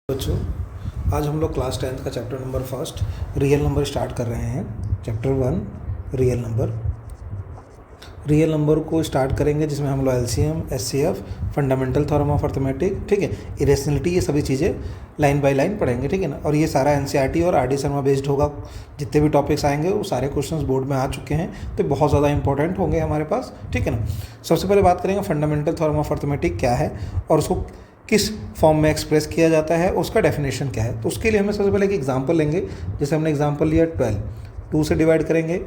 बच्चों, आज हम लोग क्लास 10th का chapter number first real number start कर रहे हैं। चैप्टर 1 रियल नंबर को स्टार्ट करेंगे, जिसमें हम लोग LCM, HCF, fundamental theorem of arithmetic, ठीक है, इरेशनलिटी, ये सभी चीज़ें लाइन बाय लाइन पढ़ेंगे, ठीक है ना। और ये सारा एनसीईआरटी और आरडी शर्मा बेस्ड होगा। जितने भी टॉपिक्स आएंगे वो सारे क्वेश्चंस बोर्ड में आ चुके हैं, तो बहुत ज़्यादा इंपॉर्टेंट होंगे हमारे पास, ठीक है ना। सबसे पहले बात करेंगे फंडामेंटल थ्योरम ऑफ अर्थमेटिक क्या है और उसको किस फॉर्म में एक्सप्रेस किया जाता है, उसका डेफिनेशन क्या है। तो उसके लिए हमें सबसे पहले एक एग्जांपल लेंगे। जैसे हमने एग्जांपल लिया 12, 2 से डिवाइड करेंगे,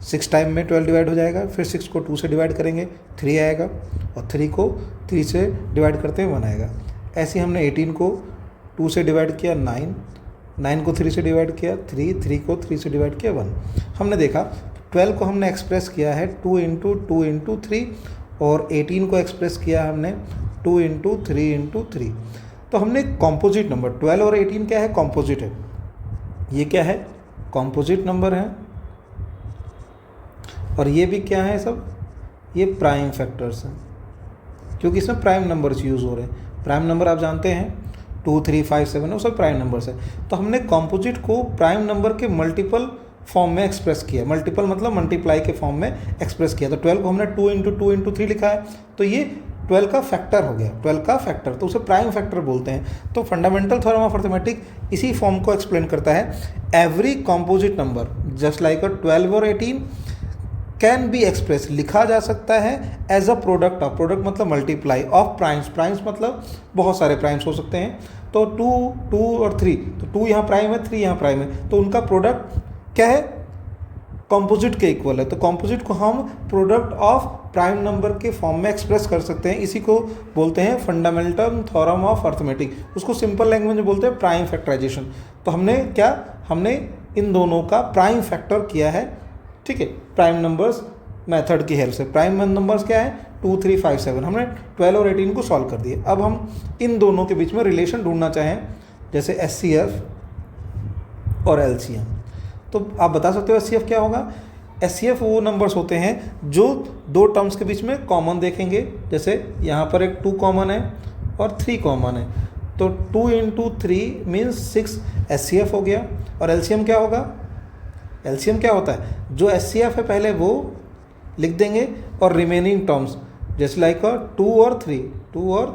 6 टाइम में 12 डिवाइड हो जाएगा। फिर 6 को 2 से डिवाइड करेंगे, 3 आएगा, और 3 को 3 से डिवाइड करते हैं 1 आएगा। ऐसे हमने 18 को 2 से डिवाइड किया 9, 9 को 3 से डिवाइड किया 3, 3 को 3 से डिवाइड किया 1। हमने देखा 12 को हमने एक्सप्रेस किया है 2 इंटू 2 इंटू 3, और 18 को एक्सप्रेस किया हमने 2 इंटू 3 इंटू 3। तो हमने कॉम्पोजिट नंबर 12 और 18 क्या है, कॉम्पोजिट है। ये क्या है, कॉम्पोजिट नंबर है। और ये भी क्या है, सब ये प्राइम फैक्टर्स हैं, क्योंकि इसमें प्राइम नंबर्स यूज़ हो रहे हैं। प्राइम नंबर आप जानते हैं 2, 3, 5, 7 वो सब प्राइम नंबर्स है। तो हमने कॉम्पोजिट को प्राइम नंबर के मल्टीपल फॉर्म में एक्सप्रेस किया। मल्टीपल मतलब मल्टीप्लाई के फॉर्म में एक्सप्रेस किया। तो 12 को हमने 2 इंटू 2 इंटू 3 लिखा है, तो ये 12 का फैक्टर हो गया। 12 का फैक्टर, तो उसे प्राइम फैक्टर बोलते हैं। तो फंडामेंटल थ्योरम ऑफ अर्थमेटिक इसी फॉर्म को एक्सप्लेन करता है। Every composite number just like 12 और 18 कैन बी एक्सप्रेस, लिखा जा सकता है as a product of, product मतलब मल्टीप्लाई ऑफ प्राइम्स। प्राइम्स मतलब बहुत सारे प्राइम्स हो सकते हैं। तो 2 और 3, तो 2 यहाँ प्राइम है, 3 यहाँ प्राइम है, तो उनका प्रोडक्ट क्या है, कॉम्पोजिट के इक्वल है। तो कॉम्पोजिट को हम प्रोडक्ट ऑफ प्राइम नंबर के फॉर्म में एक्सप्रेस कर सकते हैं। इसी को बोलते हैं फंडामेंटल थ्योरम ऑफ अर्थमेटिक। उसको सिंपल लैंग्वेज में बोलते हैं प्राइम फैक्टराइजेशन। तो हमने इन दोनों का प्राइम फैक्टर किया है, ठीक है, प्राइम नंबर्स मेथड की हेल्प से। प्राइम नंबर्स क्या है, 2, 3, 5, 7। हमने 12 और 18 को सॉल्व कर दिए। अब हम इन दोनों के बीच में रिलेशन ढूंढना चाहें, जैसे एचसीएफ और एलसीएम, तो आप बता सकते हो एचसीएफ क्या होगा। एचसीएफ वो नंबर्स होते हैं जो दो टर्म्स के बीच में कॉमन देखेंगे। जैसे यहाँ पर एक 2 कॉमन है और 3 कॉमन है, तो 2 इंटू 3 मीन्स 6 एचसीएफ हो गया। और एलसीएम क्या होगा, एलसीएम क्या होता है, जो एचसीएफ है पहले वो लिख देंगे, और रिमेनिंग टर्म्स जैसे लाइक 2 और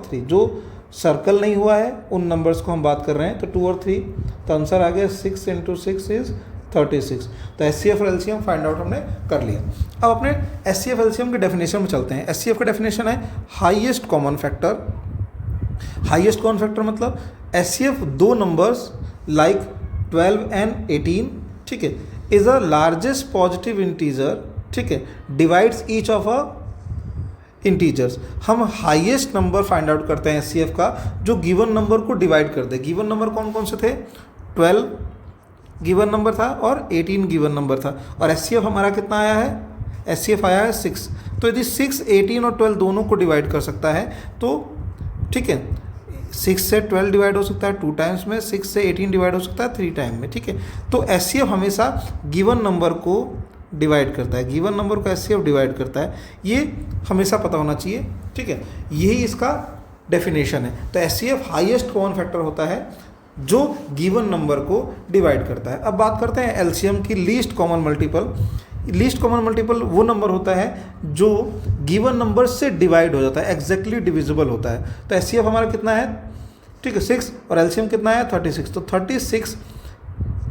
3 जो सर्कल नहीं हुआ है उन नंबर्स को हम बात कर रहे हैं। तो 2 और 3, तो आंसर आ गया 6 इंटू 6 इज 36। तो एचसीएफ और एलसीएम फाइंड आउट हमने कर लिया। अब अपने एचसीएफ एलसीएम के डेफिनेशन में चलते हैं। एचसीएफ का डेफिनेशन है highest common factor. Highest common factor मतलब एचसीएफ दो नंबर्स लाइक 12 एंड 18, ठीक है, is a largest positive integer, ठीक है, divides each of a integers. हम हाईएस्ट नंबर फाइंड आउट करते हैं एचसीएफ का जो गिवन नंबर को डिवाइड कर दे। गिवन नंबर कौन कौन से थे, 12 गिवन नंबर था और 18 गिवन नंबर था। और एचसीएफ हमारा कितना आया है, एचसीएफ आया है 6। तो यदि 6, 18 और 12 दोनों को डिवाइड कर सकता है, तो ठीक है, 6 से 12 डिवाइड हो सकता है 2 टाइम्स में, 6 से 18 डिवाइड हो सकता है 3 टाइम में, ठीक है। तो एचसीएफ हमेशा गिवन नंबर को डिवाइड करता है, गिवन नंबर को एचसीएफ डिवाइड करता है, ये हमेशा पता होना चाहिए, ठीक है। यही इसका डेफिनेशन है। तो एचसीएफ हाईएस्ट कॉमन फैक्टर होता है जो गिवन नंबर को डिवाइड करता है। अब बात करते हैं एलसीएम की least common multiple. Least common multiple वो नंबर होता है जो गिवन नंबर से डिवाइड हो जाता है, एग्जैक्टली डिविजिबल होता है। तो एचसीएफ हमारा कितना है, ठीक है, 6, और एलसीएम कितना है 36। तो 36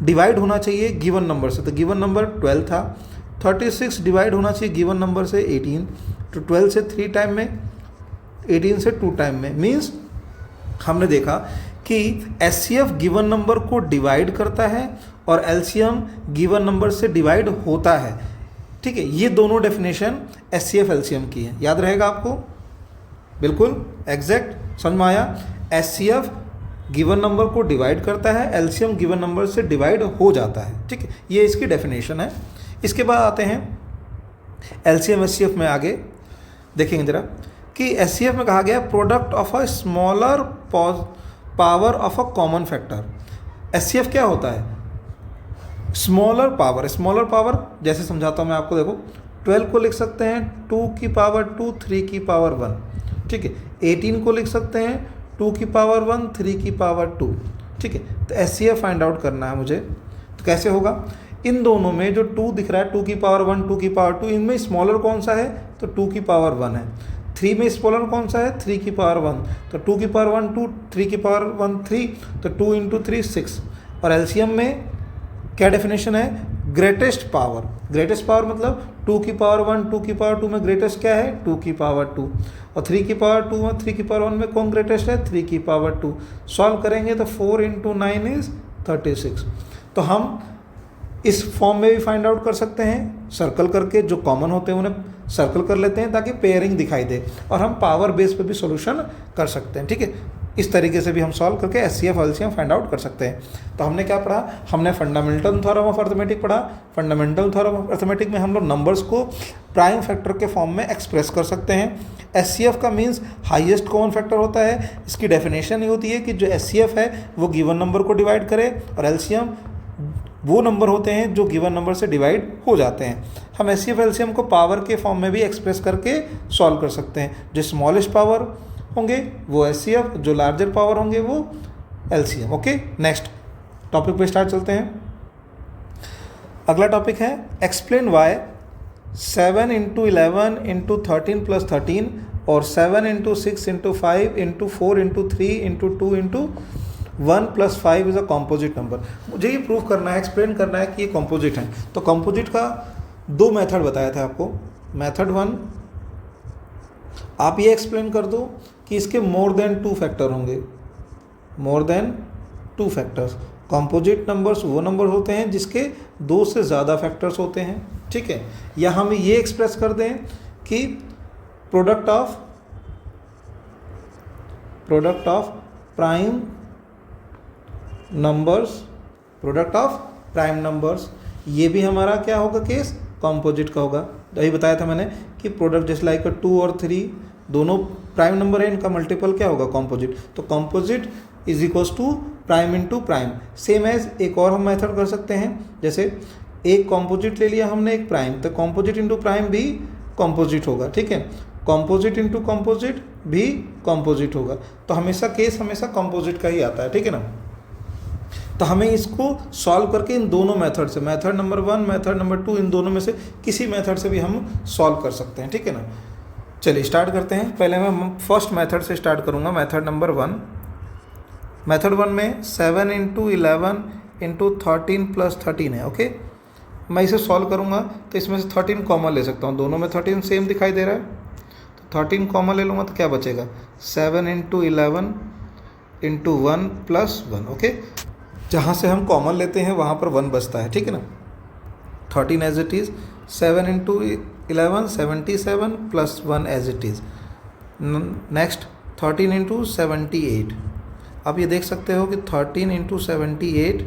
डिवाइड होना चाहिए गिवन नंबर से, तो गिवन नंबर 12 था। 36 डिवाइड होना चाहिए गिवन नंबर से 18, तो 12 से 3 टाइम में, 18 से 2 टाइम में। मीन्स हमने देखा कि एचसीएफ गिवन नंबर को डिवाइड करता है और एलसीएम गिवन नंबर से डिवाइड होता है, ठीक है। ये दोनों डेफिनेशन एचसीएफ एलसीएम की है, याद रहेगा आपको, बिल्कुल एग्जैक्ट समझ में आया। एचसीएफ गिवन नंबर को डिवाइड करता है, एलसीएम गिवन नंबर से डिवाइड हो जाता है, ठीक है। ये इसकी डेफिनेशन है। इसके बाद आते हैं एलसीएम एचसीएफ में। आगे देखेंगे जरा कि एचसीएफ में कहा गया product of a smaller power of a common factor. HCF क्या होता है, स्मॉलर पावर। स्मॉलर पावर जैसे समझाता हूँ मैं आपको, देखो 12 को लिख सकते हैं 2 की पावर 2, 3 की पावर 1, ठीक है। 18 को लिख सकते हैं 2 की पावर 1, 3 की पावर 2, ठीक है। तो HCF फाइंड आउट करना है मुझे। तो कैसे होगा, इन दोनों में जो 2 दिख रहा है, 2 की पावर 1, 2 की पावर 2, इनमें स्मॉलर कौन सा है, तो 2 की पावर 1 है। 3 में स्मॉलर कौन सा है, 3 की पावर 1, तो 2 की पावर 1 2, 3 की पावर 1 3, तो 2 इंटू 3 6। और एलसीएम में क्या डेफिनेशन है, ग्रेटेस्ट पावर। ग्रेटेस्ट पावर मतलब 2 की पावर 1, 2 की पावर 2 में ग्रेटेस्ट क्या है, 2 की पावर 2, और 3 की पावर 2 और 3 की पावर 1 में कौन ग्रेटेस्ट है, 3 की पावर 2। सॉल्व करेंगे तो 4 इंटू 9 इज 36। तो हम इस फॉर्म में भी फाइंड आउट कर सकते हैं, सर्कल करके जो कॉमन होते हैं उन्हें सर्कल कर लेते हैं ताकि पेयरिंग दिखाई दे, और हम पावर बेस पे भी सॉल्यूशन कर सकते हैं, ठीक है। इस तरीके से भी हम सॉल्व करके HCF एलसीएम फाइंड आउट कर सकते हैं। तो हमने क्या पढ़ा, हमने फंडामेंटल थ्योरम ऑफ अर्थमेटिक पढ़ा। फंडामेंटल थ्योरम ऑफ अर्थमेटिक में हम लोग नंबर्स को प्राइम फैक्टर के फॉर्म में एक्सप्रेस कर सकते हैं। HCF का मीन्स हाईएस्ट कॉमन फैक्टर होता है। इसकी डेफिनेशन ये होती है कि जो HCF है वो गिवन नंबर को डिवाइड करे, और एलसीएम वो नंबर होते हैं जो गिवन नंबर से डिवाइड हो जाते हैं। हम HCF एलसीएम को पावर के फॉर्म में भी एक्सप्रेस करके सॉल्व कर सकते हैं। जो स्मॉलेस्ट पावर होंगे वो HCF, जो लार्जर पावर होंगे वो LCM। ओके, नेक्स्ट टॉपिक पे स्टार्ट चलते हैं। अगला टॉपिक है explain why 7 into 11 into 13 plus 13 और 7 into 6 into 5 into 4 into 3 into 2 into 1 plus 5 is a composite number. मुझे ये प्रूव करना है, एक्सप्लेन करना है कि ये कॉम्पोजिट है। तो कॉम्पोजिट का 2 मेथड बताया था आपको। मेथड 1, आप ये एक्सप्लेन कर दो कि इसके मोर देन 2 फैक्टर होंगे, more than 2 factors. Composite numbers वो नंबर होते हैं जिसके 2 से ज़्यादा फैक्टर्स होते हैं, ठीक है। या हम ये एक्सप्रेस कर दें कि product of prime numbers, product of prime numbers, ये भी हमारा क्या होगा, केस कॉम्पोजिट का होगा। यही बताया था मैंने कि प्रोडक्ट जैसे लाइक 2 और 3 दोनों प्राइम नंबर है, इनका मल्टीपल क्या होगा, कॉम्पोजिट। तो composite is equals to prime into prime. Same as एक और हम मेथड कर सकते हैं, जैसे एक कॉम्पोजिट ले लिया हमने, एक प्राइम, तो कॉम्पोजिट इंटू प्राइम भी कॉम्पोजिट होगा, ठीक है। कॉम्पोजिट इंटू कॉम्पोजिट भी कॉम्पोजिट होगा। तो हमेशा केस हमेशा कॉम्पोजिट का ही आता है, ठीक है ना। तो हमें इसको सॉल्व करके इन दोनों मेथड से, मेथड नंबर 1, मेथड नंबर 2, इन दोनों में से किसी मेथड से भी हम सॉल्व कर सकते हैं, ठीक है ना। चलिए स्टार्ट करते हैं। पहले मैं फर्स्ट मेथड से स्टार्ट करूँगा, मेथड नंबर 1। मेथड 1 में 7 इंटू 11 इंटू 13 प्लस 13 है, ओके। मैं इसे सॉल्व करूँगा तो इसमें से 13 कॉमन ले सकता हूँ, दोनों में 13 सेम दिखाई दे रहा है, तो 13 कॉमन ले लूँगा तो क्या बचेगा, 7 इंटू 11 इंटू 1 प्लस 1, ओके। जहाँ से हम कॉमन लेते हैं वहाँ पर 1 बचता है, ठीक है ना। 13 as it is, 7 into 11 77 plus 1 as it is. Next 13 into 78। आप ये देख सकते हो कि 13 इंटू 78,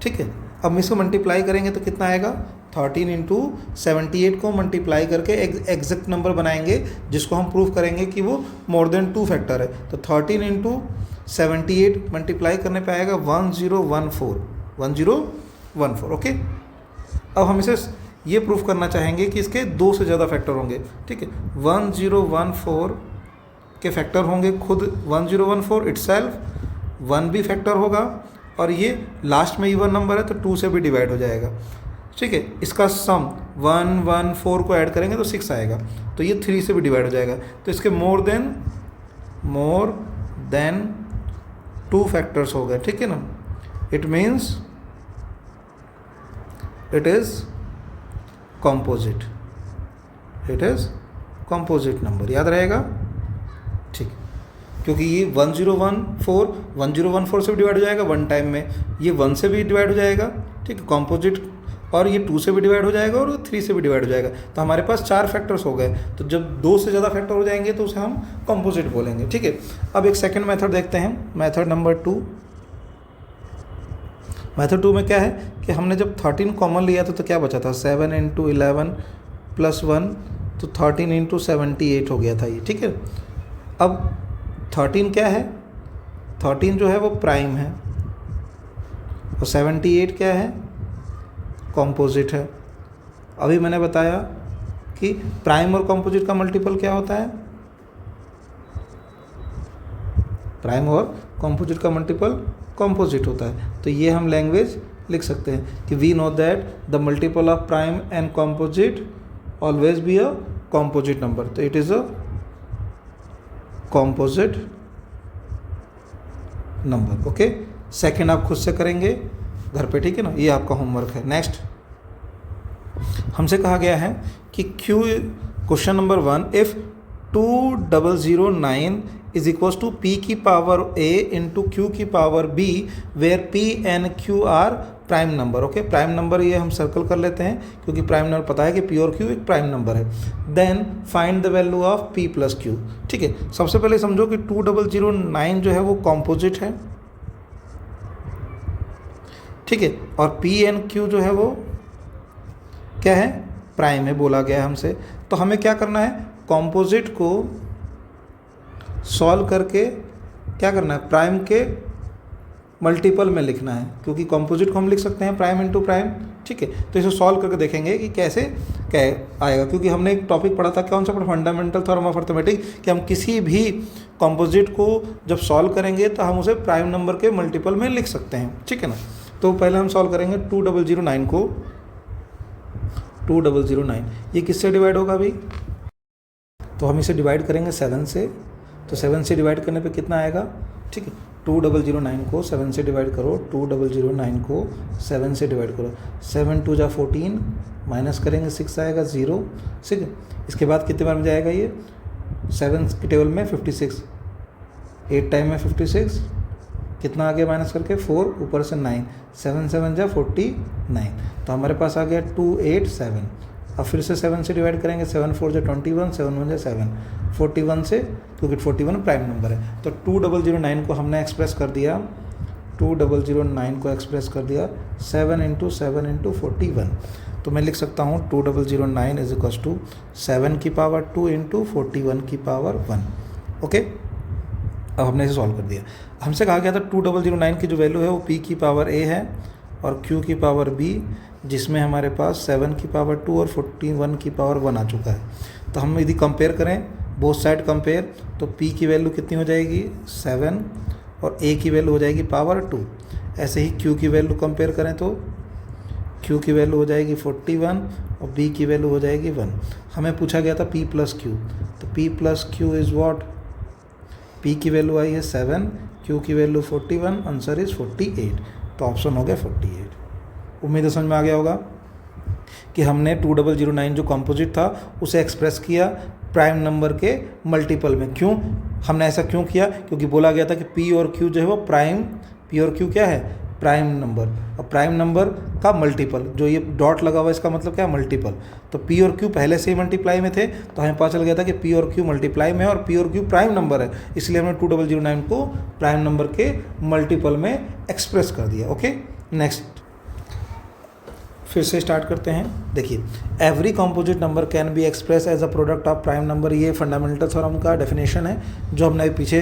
ठीक है। अब हम इसको मल्टीप्लाई करेंगे तो कितना आएगा, 13 इंटू 78 को मल्टीप्लाई करके एग्जैक्ट नंबर बनाएंगे जिसको हम प्रूव करेंगे कि वो मोर देन 2 फैक्टर है। तो 13 इंटू 78 मल्टीप्लाई करने पे आएगा 1014, ओके। अब हम इसे ये प्रूफ करना चाहेंगे कि इसके 2 से ज़्यादा फैक्टर होंगे, ठीक है। 1014 के फैक्टर होंगे खुद 1014 इटसेल्फ, 1 भी फैक्टर होगा, और ये लास्ट में इवन नंबर है तो 2 से भी डिवाइड हो जाएगा, ठीक है। इसका सम 114 को ऐड करेंगे तो 6 आएगा, तो ये 3 से भी डिवाइड हो जाएगा। तो इसके मोर देन 2 फैक्टर्स हो गए, ठीक है ना। It means it is composite number, याद रहेगा, ठीक। क्योंकि ये 1014 से भी डिवाइड हो जाएगा 1 टाइम में, ये 1 से भी डिवाइड हो जाएगा, ठीक है, कॉम्पोजिट, और ये 2 से भी डिवाइड हो जाएगा और 3 से भी डिवाइड हो जाएगा। तो हमारे पास 4 फैक्टर्स हो गए। तो जब 2 से ज़्यादा फैक्टर हो जाएंगे तो उसे हम कॉम्पोजिट बोलेंगे, ठीक है। अब एक सेकंड मेथड देखते हैं, मेथड नंबर 2। मेथड 2 में क्या है कि हमने जब 13 कॉमन लिया था तो क्या बचा था, 7 इंटू 11 प्लस 1, तो 13 इंटू 78 हो गया था ये, ठीक है। अब 13 क्या है, 13 जो है वो प्राइम है, और 78 क्या है, कॉम्पोजिट है। अभी मैंने बताया कि प्राइम और कॉम्पोजिट का मल्टीपल क्या होता है, प्राइम और कॉम्पोजिट का मल्टीपल कॉम्पोजिट होता है। तो ये हम लैंग्वेज लिख सकते हैं कि we know that the multiple of prime and composite always be a composite number. तो it is a composite number. Okay, second आप खुद से करेंगे घर पे, ठीक है ना, ये आपका होमवर्क है। नेक्स्ट हमसे कहा गया है कि Q, question number 1, if 2009 is equal to P की पावर ए इंटू क्यू की power B where P and Q are prime number. Okay, prime number ये हम सर्कल कर लेते हैं क्योंकि प्राइम नंबर पता है कि पी और क्यू एक प्राइम नंबर है। Then find the value of P plus Q. ठीक है, सबसे पहले समझो कि 2009 जो है वो कॉम्पोजिट है, ठीक है, और पी एंड क्यू जो है वो क्या है, प्राइम है, बोला गया है हमसे। तो हमें क्या करना है, कॉम्पोजिट को सॉल्व करके क्या करना है, प्राइम के मल्टीपल में लिखना है, क्योंकि कॉम्पोजिट को हम लिख सकते हैं प्राइम इंटू प्राइम। ठीक है, तो इसे सॉल्व करके देखेंगे कि कैसे क्या आएगा, क्योंकि हमने एक टॉपिक पढ़ा था, कौन सा पढ़ा, फंडामेंटल थ्योरम ऑफ अर्थमेटिक, कि हम किसी भी कॉम्पोजिट को जब सॉल्व करेंगे तो हम उसे प्राइम नंबर के मल्टीपल में लिख सकते हैं। ठीक है ना, तो पहले हम सॉल्व करेंगे 2009 को, 2009 ये किससे डिवाइड होगा अभी, तो हम इसे डिवाइड करेंगे 7 से। तो 7 से डिवाइड करने पे कितना आएगा, ठीक है, 2009 को 7 से डिवाइड करो, 2009 को 7 से डिवाइड करो, 7 2 जा 14, माइनस करेंगे 6 आएगा 0। ठीक है, इसके बाद कितने बार में जाएगा ये, 7 के टेबल में 56, 8 टाइम में 56, कितना आ गया माइनस करके 4, ऊपर से 9, 7 7 जा 49, तो हमारे पास आ गया 287। अब फिर से 7 से डिवाइड करेंगे, 7 4 जा 21, 7 1 जा 7, 41 से, क्योंकि 41 प्राइम नंबर है। तो 2009 को हमने एक्सप्रेस कर दिया, 2009 को एक्सप्रेस कर दिया 7 इंटू 7 इंटू 41। तो मैं लिख सकता हूँ 2009 इज इक्वल टू 7 की पावर 2 इंटू 41 की पावर 1। ओके, अब हमने इसे सॉल्व कर दिया। हमसे कहा गया था 2009 की जो वैल्यू है वो p की पावर a है और q की पावर b, जिसमें हमारे पास 7 की पावर 2 और 41 की पावर 1 आ चुका है। तो हम यदि कंपेयर करें, बोथ साइड कंपेयर, तो p की वैल्यू कितनी हो जाएगी 7 और a की वैल्यू हो जाएगी पावर 2। ऐसे ही q की वैल्यू कंपेयर करें तो q की वैल्यू हो जाएगी 41 और b की वैल्यू हो जाएगी 1। हमें पूछा गया था p प्लस क्यू, तो p plus Q is what, p की वैल्यू आई है 7, q की वैल्यू 41, आंसर इज 48। तो ऑप्शन हो गया 48। उम्मीद है समझ में आ गया होगा कि हमने 2009 जो कॉम्पोजिट था उसे एक्सप्रेस किया प्राइम नंबर के मल्टीपल में। क्यों हमने ऐसा क्यों किया, क्योंकि बोला गया था कि p और q जो है वो प्राइम, p और q क्या है, प्राइम नंबर, और प्राइम नंबर का मल्टीपल, जो ये डॉट लगा हुआ है इसका मतलब क्या है, मल्टीपल। तो p और q पहले से ही मल्टीप्लाई में थे, तो हमें पता चल गया था कि p और q मल्टीप्लाई में है और p और q प्राइम नंबर है, इसलिए हमने 2009 को प्राइम नंबर के मल्टीपल में एक्सप्रेस कर दिया। ओके, नेक्स्ट फिर से स्टार्ट करते हैं। देखिए, every composite number can be express as a product of prime number, ये फंडामेंटल थ्योरम का डेफिनेशन है जो हमने पीछे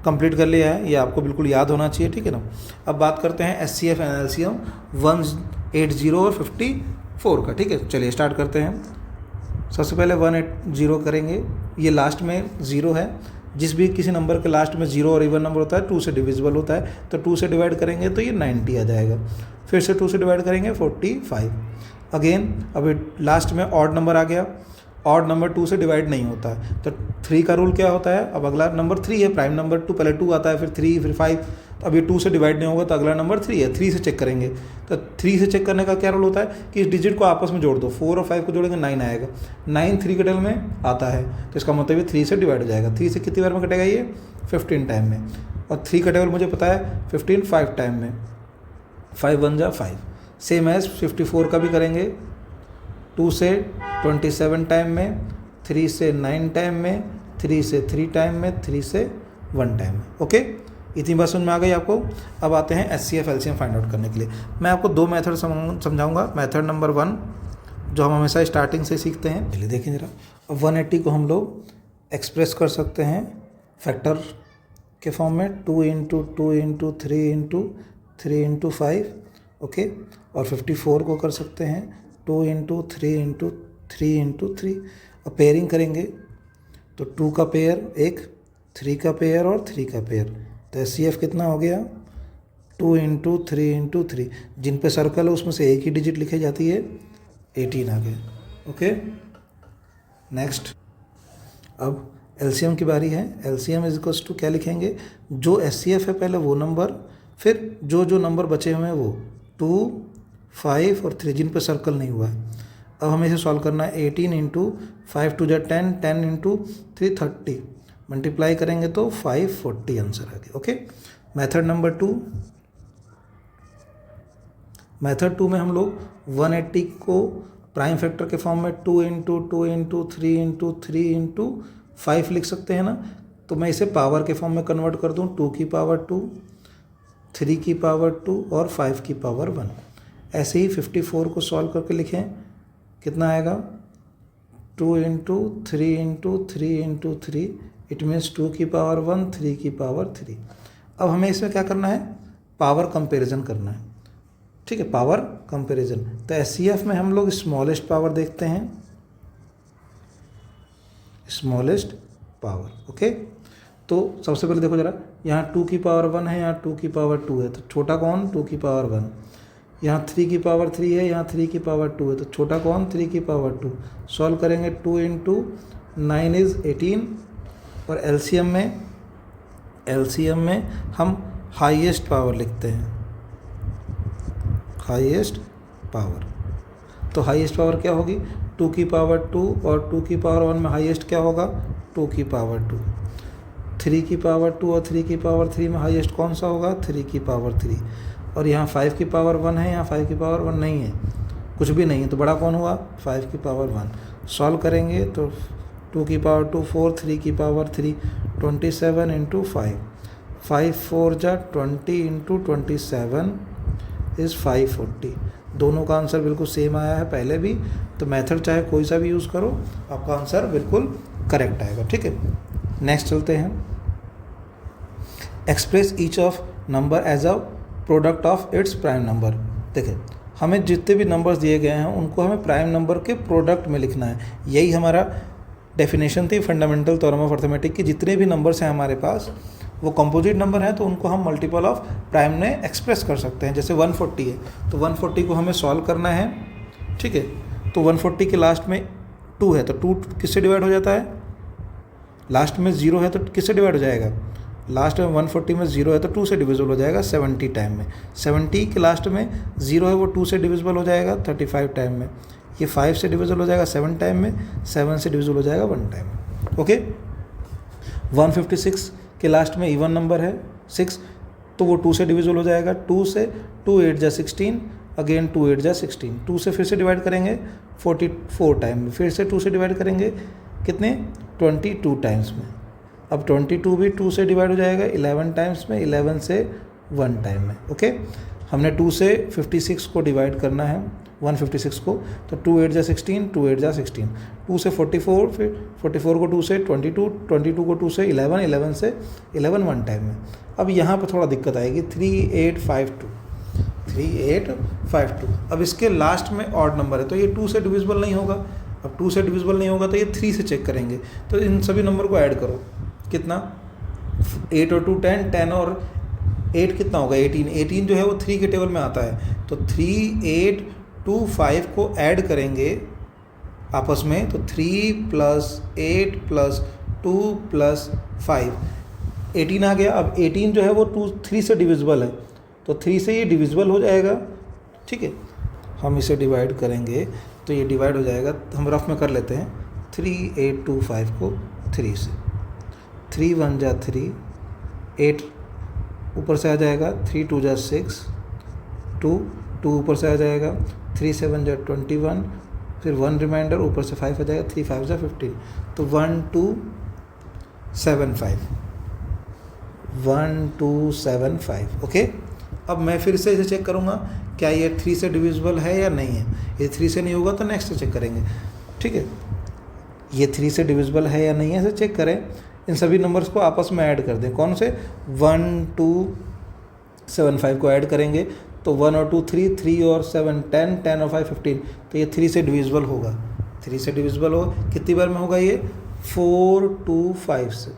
कंप्लीट कर लिया है, ये आपको बिल्कुल याद होना चाहिए। ठीक है ना, अब बात करते हैं SCF एंड LCM 180 और 54 का। ठीक है, चलिए स्टार्ट करते हैं। सबसे पहले 180 करेंगे, ये लास्ट में 0 है, जिस भी किसी नंबर के लास्ट में 0 और इवन नंबर होता है 2 से डिविजिबल होता है, तो 2 से डिवाइड करेंगे तो ये 90 आ जाएगा। फिर से 2 से डिवाइड करेंगे 45। अगेन अभी लास्ट में ऑड नंबर आ गया, ऑड नंबर 2 से डिवाइड नहीं होता है, तो 3 का रूल क्या होता है, अब अगला नंबर 3 है, प्राइम नंबर 2, पहले 2 आता है, फिर 3, फिर 5, तो अब ये 2 से डिवाइड नहीं होगा तो अगला नंबर 3 है, 3 से चेक करेंगे। तो 3 से चेक करने का क्या रूल होता है कि इस डिजिट को आपस में जोड़ दो, 4 और 5 को जोड़ेंगे 9 आएगा, 9 3 के टेबल में आता है, तो इसका मतलब ये 3 से डिवाइड हो जाएगा। 3 से कितनी बार में कटेगा ये, 15 टाइम में, और 3 का टेबल मुझे पता है 15 5 टाइम में, 5 1 जा 5। सेम एज 54 का भी करेंगे, 2 से 27 टाइम में, 3 से 9 टाइम में, 3 से 3 टाइम में, 3 से 1 टाइम में। ओके, इतनी बात समझ में आ गई आपको। अब आते हैं SCF LCM फाइंड आउट करने के लिए। मैं आपको 2 मेथड समझाऊंगा। मेथड नंबर 1 जो हम हमेशा स्टार्टिंग से सीखते हैं, चलिए देखें जरा। अब 180 को हम लोग एक्सप्रेस कर सकते हैं फैक्टर के फॉर्म में, 2 into 2 into 3 into 3 into 5। Okay, और 54 को कर सकते हैं 2 इंटू 3 इंटू 3 इंटू 3। अब पेयरिंग करेंगे तो 2 का पेयर एक, 3 का पेयर और 3 का पेयर, तो SCF कितना हो गया 2 इंटू 3 इंटू 3, जिन पे सर्कल है उसमें से एक ही डिजिट लिखी जाती है, 18 आ गया। ओके, नेक्स्ट अब LCM की बारी है। LCM इज इक्वल्स टू क्या लिखेंगे, जो SCF है पहले वो नंबर, फिर जो जो नंबर बचे हुए हैं वो 2, 5 और 3 जिन पे सर्कल नहीं हुआ है। अब हमें इसे सॉल्व करना है। 18 इंटू 5 टू 10, 10 इंटू 3 30, मल्टीप्लाई करेंगे तो 540 आंसर आ गया। ओके, मेथड नंबर 2, मेथड 2 में हम लोग 180 को प्राइम फैक्टर के फॉर्म में 2 इंटू 2 इंटू 3 इंटू 3 इंटू 5 लिख सकते हैं ना। तो मैं इसे पावर के फॉर्म में कन्वर्ट कर दूं, 2 की पावर 2, 3 की पावर 2 और 5 की पावर 1। ऐसे ही 54 को सॉल्व करके लिखें, कितना आएगा 2 into 3 into 3 into 3, it means 2 की पावर 1, 3 की पावर 3। अब हमें इसमें क्या करना है, पावर कंपैरिजन करना है। ठीक है, पावर कंपैरिजन। तो SCF में हम लोग स्मॉलेस्ट पावर देखते हैं, स्मॉलेस्ट पावर। ओके, तो सबसे पहले देखो जरा, यहाँ 2 की पावर 1 है, यहाँ 2 की पावर 2 है, तो छोटा कौन 2 की पावर 1। यहाँ 3 की पावर 3 है, यहाँ 3 की पावर 2 है, तो छोटा कौन 3 की पावर 2। सॉल्व करेंगे, 2 इंटू 9 इज़ 18। और LCM में हम हाईएस्ट पावर लिखते हैं, हाईएस्ट पावर। तो हाईएस्ट पावर क्या होगी, 2 की पावर 2 और 2 की पावर 1 में हाईएस्ट क्या होगा 2 की पावर 2। 3 की पावर 2 और 3 की पावर 3 में हाईएस्ट कौन सा होगा 3 की पावर 3। और यहाँ 5 की पावर 1 है, यहाँ 5 की पावर 1 नहीं है, कुछ भी नहीं है, तो बड़ा कौन हुआ 5 की पावर 1। सॉल्व करेंगे तो 2 की पावर 2 4, 3 की पावर 3 27 इंटू 5, 5 4 जा 20 इंटू 27 इज़ 540। दोनों का आंसर बिल्कुल सेम आया है पहले भी, तो मेथड चाहे कोई सा भी यूज़ करो आपका आंसर बिल्कुल करेक्ट आएगा। ठीक है, नेक्स्ट चलते हैं। Express each of number as a product of its prime number. देखिए, हमें जितने भी नंबर्स दिए गए हैं उनको हमें प्राइम नंबर के प्रोडक्ट में लिखना है। यही हमारा डेफिनेशन थी फंडामेंटल थ्योरम ऑफ अर्थमेटिक की। जितने भी नंबर्स हैं हमारे पास वो कंपोजिट नंबर हैं, तो उनको हम मल्टीपल ऑफ प्राइम में एक्सप्रेस कर सकते हैं। जैसे 140 है, तो 140 को हमें सॉल्व करना है। ठीक है, तो 140 के लास्ट में 2 है, तो 2 किससे डिवाइड हो जाता है, लास्ट में 0 है तो किससे डिवाइड हो जाएगा, लास्ट में 140 में 0 है तो 2 से डिविजिबल हो जाएगा 70 टाइम में। 70 के लास्ट में 0 है वो 2 से डिविजिबल हो जाएगा 35 टाइम में। ये 5 से डिविजिबल हो जाएगा 7 टाइम में, 7 से डिविजिबल हो जाएगा 1 टाइम में। ओके, 156 के लास्ट में इवन नंबर है 6, तो वो 2 से डिविजिबल हो जाएगा 2 से, 2 8 जा 16, अगेन 2 8 जा 16, 2 से फिर से डिवाइड करेंगे 44 टाइम में, फिर से 2 से डिवाइड करेंगे कितने 22 टाइम्स में। अब 22 भी 2 से डिवाइड हो जाएगा 11 टाइम्स में, 11 से 1 टाइम में। ओके, हमने 2 से 56 को डिवाइड करना है 156 को, तो 2 8 जा 16, 2 8 जा 16, 2 से 44, फिर 44 को 2 से 22, 22 को 2 से 11, 11 से 11 1 टाइम में। अब यहाँ पर थोड़ा दिक्कत आएगी 3852, 3852। अब इसके लास्ट में ऑड नंबर है तो ये 2 से डिविजिबल नहीं होगा। अब 2 से डिविजिबल नहीं होगा तो ये 3 से चेक करेंगे। तो इन सभी नंबर को ऐड करो, कितना 8 और 2 10, 10 और 8 कितना होगा 18, 18 जो है वो 3 के टेबल में आता है। तो 3 8 2 5 को ऐड करेंगे आपस में, तो 3 + 8 + 2 + 5 18 आ गया। अब 18 जो है वो 3 से डिविजिबल है, तो 3 से ये डिविजिबल हो जाएगा। ठीक है, हम इसे डिवाइड करेंगे तो ये डिवाइड हो जाएगा, हम रफ में कर लेते हैं 3 8 2 5 को 3 से, 3 1 जा 3, 8 ऊपर से आ जाएगा, 3 2 जा 6, 2 2 ऊपर से आ जाएगा, 3 7 जा 21, फिर 1 रिमाइंडर ऊपर से 5 आ जाएगा, 3 5 जा 15, तो 1 2 7 5, 1 2 7 5। ओके, अब मैं फिर से इसे चेक करूँगा क्या ये 3 से डिविजिबल है या नहीं है। ये 3 से नहीं होगा तो नेक्स्ट से चेक करेंगे। ठीक है, ये 3 से डिविजिबल है या नहीं है इसे चेक करें। इन सभी नंबर्स को आपस में ऐड कर दें। कौन से 1 2 7 5 को ऐड करेंगे तो 1 और 2 3, 3 और 7 10, 10 और 5 15, तो ये 3 से डिविजिबल होगा। 3 से डिविजिबल होगा, कितनी बार में होगा ये 4 2 5 से।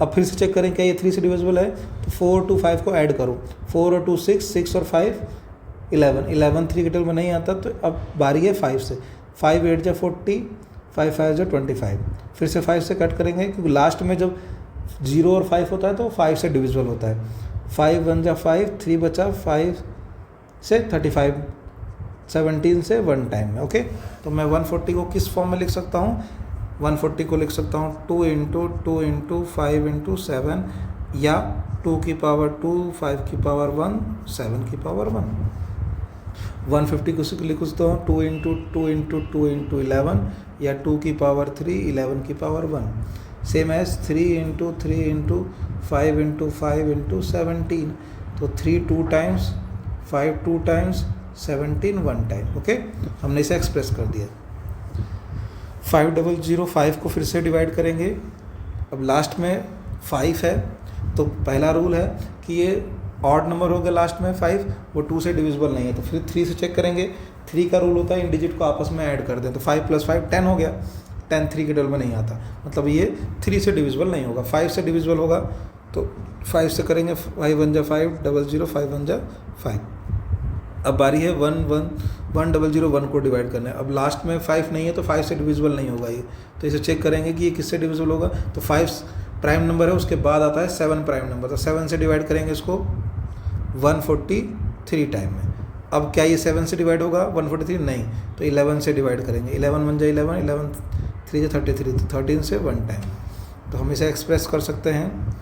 अब फिर से चेक करें क्या ये 3 से डिविजिबल है, तो 4 2 5 को ऐड करो, 4 और 2 6, 6 और 5 11, 11 3 के टेबल में नहीं आता, तो अब बारी है 5 से, 5 8 जा 40, 5 5 जा 25, फिर से 5 से कट करेंगे क्योंकि लास्ट में जब 0 और 5 होता है तो 5 से डिविजिबल होता है, 5 1 जा 5, 3 बचा, 5 से 35, 17 से 1 टाइम में। ओके, तो मैं 140 को किस फॉर्म में लिख सकता हूँ, 140 को लिख सकता हूँ 2 इंटू 2 इंटू 5 इंटू 7, या 2 की पावर 2, 5 की पावर 1, 7 की पावर 1। 150 को लिख सकता हूँ 2 इंटू 2 इंटू 2 इंटू 11, या 2 की पावर 3, 11 की power 1। Same as 3 into 3 into 5 into 5 into 17, तो 3 2 टाइम्स, 5 2 टाइम्स, 17 1 टाइम। ओके, हमने इसे एक्सप्रेस कर दिया। 5005 को फिर से डिवाइड करेंगे। अब लास्ट में 5 है, तो पहला रूल है कि ये ऑड नंबर हो गया लास्ट में 5, वो 2 से डिविजिबल नहीं है, तो फिर 3 से चेक करेंगे। 3 का रूल होता है इन डिजिट को आपस में ऐड कर दें, तो 5 + 5 10 हो गया, 10 3 के टेबल में नहीं आता, मतलब ये 3 से डिविजिबल नहीं होगा। 5 से डिविजिबल होगा तो 5 से करेंगे, 5 1 जा 5, 0 0, 5 1 जा 5। अब बारी है 1 1 1 0 0 1 को डिवाइड करना है। अब लास्ट में 5 नहीं है तो 5 से डिविजिबल नहीं होगा ये, तो इसे चेक करेंगे कि ये किससे डिविजिबल होगा, तो 5 प्राइम नंबर है, उसके बाद आता है 7 प्राइम नंबर, तो 7 से डिवाइड करेंगे इसको 143 टाइम में। अब क्या ये 7 से डिवाइड होगा 143? नहीं, तो 11 से डिवाइड करेंगे, 11 1 जा 11, 11 3 जा 33, तो 13 से 1 टाइम। तो हम इसे एक्सप्रेस कर सकते हैं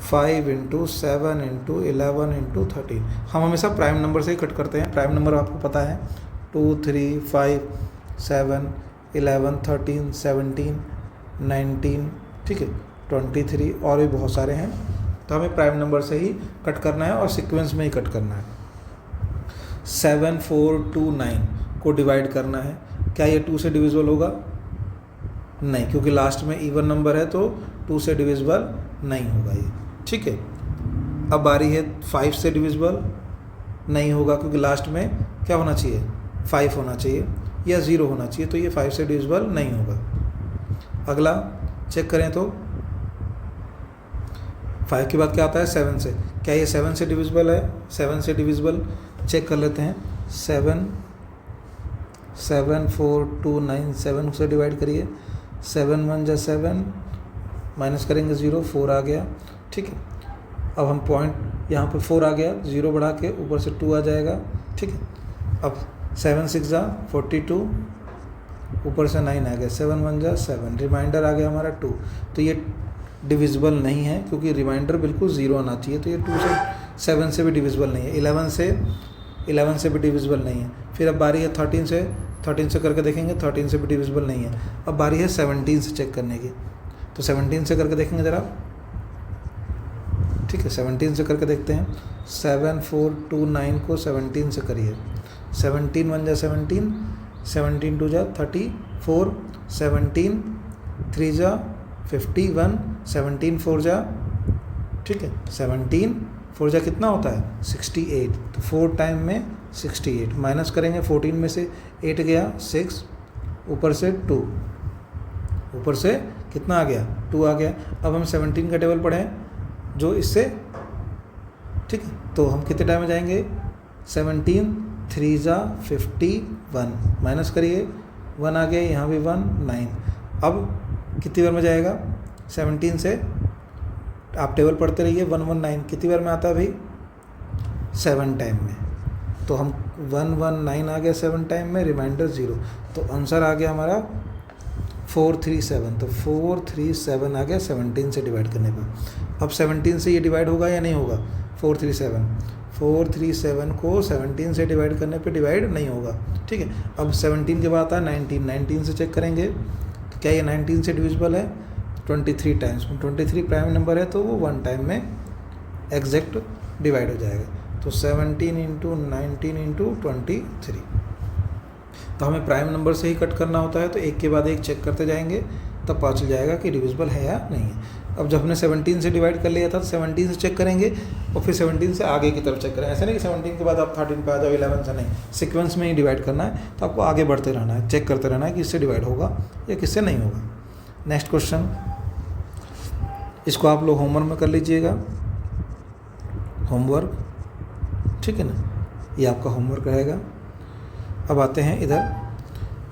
5 इंटू 7 इंटू 11 इंटू 13। हम हमेशा प्राइम नंबर से ही कट करते हैं, प्राइम नंबर आपको पता है 2 3 5 7 11 13 17 19, ठीक है, 23 और भी बहुत सारे हैं, तो हमें प्राइम नंबर से ही कट करना है और सीक्वेंस में ही कट करना है। 7 4 2 9 को डिवाइड करना है, क्या ये 2 से डिविजिबल होगा? नहीं, क्योंकि लास्ट में इवन नंबर है तो 2 से डिविजिबल नहीं होगा ये, ठीक है। अब बारी है 5 से डिविजिबल नहीं होगा, क्योंकि लास्ट में क्या होना चाहिए, 5 होना चाहिए या 0 होना चाहिए, तो ये 5 से डिविजिबल नहीं होगा। अगला चेक करें तो 5 के बाद क्या आता है 7 से, क्या ये 7 से डिविजिबल है? 7 से डिविजिबल चेक कर लेते हैं। 7 7 4 2 9, 7 से डिवाइड करिए, 7 1 जा 7, माइनस करेंगे 0, 4 आ गया, ठीक है। अब हम पॉइंट यहाँ पर 4 आ गया, 0 बढ़ा के ऊपर से 2 आ जाएगा, ठीक है। अब 7 6 जा 42, ऊपर से 9 आ गया, 7 1 जा 7, रिमाइंडर आ गया हमारा 2, तो ये डिविजिबल नहीं है क्योंकि रिमाइंडर बिल्कुल 0 आना चाहिए, तो ये 2 से 7 से भी डिविजिबल नहीं है, 11 से भी डिविजिबल नहीं है। फिर अब बारी है 13 से करके देखेंगे, 13 से भी डिविजिबल नहीं है। अब बारी है 17 से चेक करने की, तो 17 से करके देखेंगे ज़रा, ठीक है, 17 से करके देखते हैं। 7 4 2 9 को 17 से करिए, 17 1 जा 17, 17 2 जा 34, 17 3 जा 51, 17 4 जा, ठीक है, 17 4 जा कितना होता है 68, तो 4 टाइम में 68, माइनस करेंगे 14 में से 8 गया 6, ऊपर से 2, ऊपर से कितना आ गया 2 आ गया। अब हम 17 का टेबल पढ़ें जो इससे, ठीक है, तो हम कितने टाइम में जाएंगे 17 3 जा 51, माइनस करिए 1 आ गया, यहाँ भी 1 9। अब कितनी बार में जाएगा 17 से, आप टेबल पढ़ते रहिए, 1 1 9 कितनी बार में आता है भाई 7 टाइम में, तो हम 1 1 9 आ गया 7 टाइम में, रिमाइंडर 0, तो आंसर आ गया हमारा 437, तो 437 आ गया 17 से डिवाइड करने पर। अब 17 से ये डिवाइड होगा या नहीं होगा 437 को 17 से डिवाइड करने पे डिवाइड नहीं होगा, ठीक है। अब 17 के बाद आता है 19 से चेक करेंगे, तो क्या ये 19 से डिविजिबल है 23 टाइम्स में, 23 प्राइम नंबर है तो वो 1 टाइम में एग्जैक्ट डिवाइड हो जाएगा, तो 17 इंटू 19 इंटू 23। तो हमें प्राइम नंबर से ही कट करना होता है, तो एक के बाद एक चेक करते जाएंगे, तब पता चल जाएगा कि डिविजिबल है या नहीं है। अब जब हमने 17 से डिवाइड कर लिया था तो 17 से चेक करेंगे और फिर 17 से आगे की तरफ चेक करें, ऐसा नहीं कि 17 के बाद आप 13 पे आ जाओ, 11 से नहीं, सीक्वेंस में ही डिवाइड करना है, तो आपको आगे बढ़ते रहना है, चेक करते रहना है कि इससे डिवाइड होगा या किससे नहीं होगा। नेक्स्ट क्वेश्चन, इसको आप लोग होमवर्क में कर लीजिएगा, होमवर्क, ठीक है ना, ये आपका होमवर्क रहेगा। अब आते हैं इधर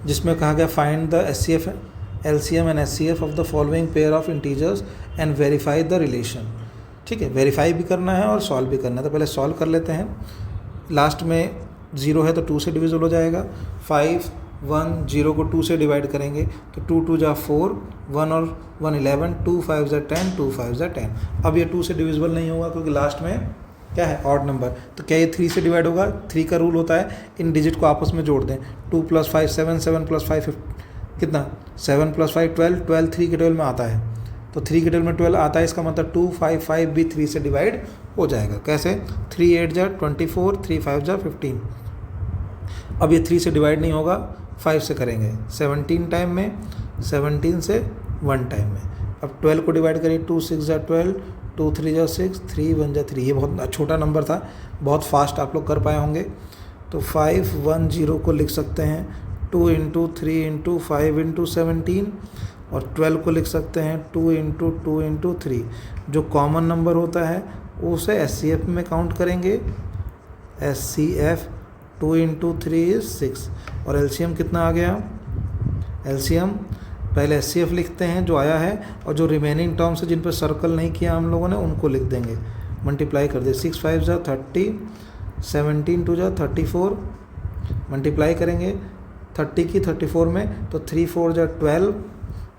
जिसमें कहा गया find the SCF, LCM and SCF of the following pair of integers and verify the relation. ठीक है, वेरीफाई भी करना है और सॉल्व भी करना है। तो पहले सॉल्व कर लेते हैं। लास्ट में 0 है तो 2 से डिविजिबल हो जाएगा। 5 1 0 को 2 से डिवाइड करेंगे तो 2 2 जा 4, 1 और 1 11, 2 5 जा 10, 2 5 जा 10। अब ये 2 से डिविजिबल नहीं होगा क्योंकि लास्ट में क्या है, ऑड नंबर। तो क्या ये 3 से डिवाइड होगा? 3 का रूल होता है इन डिजिट को आपस में जोड़ दें। 2 + 5 7, 7 + 5 कितना, 7 + 5 12, 12 3 के 12 में आता है, तो 3 के 12 में 12 आता है, इसका मतलब 2 5 5 भी 3 से डिवाइड हो जाएगा। कैसे? 3 8 जा 24, 3 5 जा 15। अब ये 3 से डिवाइड नहीं होगा, 5 से करेंगे, 17 टाइम में, 17 से 1 टाइम में। अब 12 को डिवाइड करिए, 2 6 जा 12, 2 3 जा 6, 3 1 जा 3। ये बहुत छोटा नंबर था, बहुत फास्ट आप लोग कर पाए होंगे। तो 5 1 0 को लिख सकते हैं 2 × 3 × 5 × 17, और 12 को लिख सकते हैं 2 × 2 × 3। जो कॉमन नंबर होता है उसे SCF में काउंट करेंगे। SCF 2 × 3 = 6, और LCM कितना आ गया? LCM पहले SCF लिखते हैं जो आया है, और जो रिमेनिंग टर्म्स है जिन पर सर्कल नहीं किया हम लोगों ने उनको लिख देंगे। मल्टीप्लाई कर दे, 6 5 जा 30, 17 2 जा 34, मल्टीप्लाई करेंगे 30 की 34 में, तो 3 4 जा 12,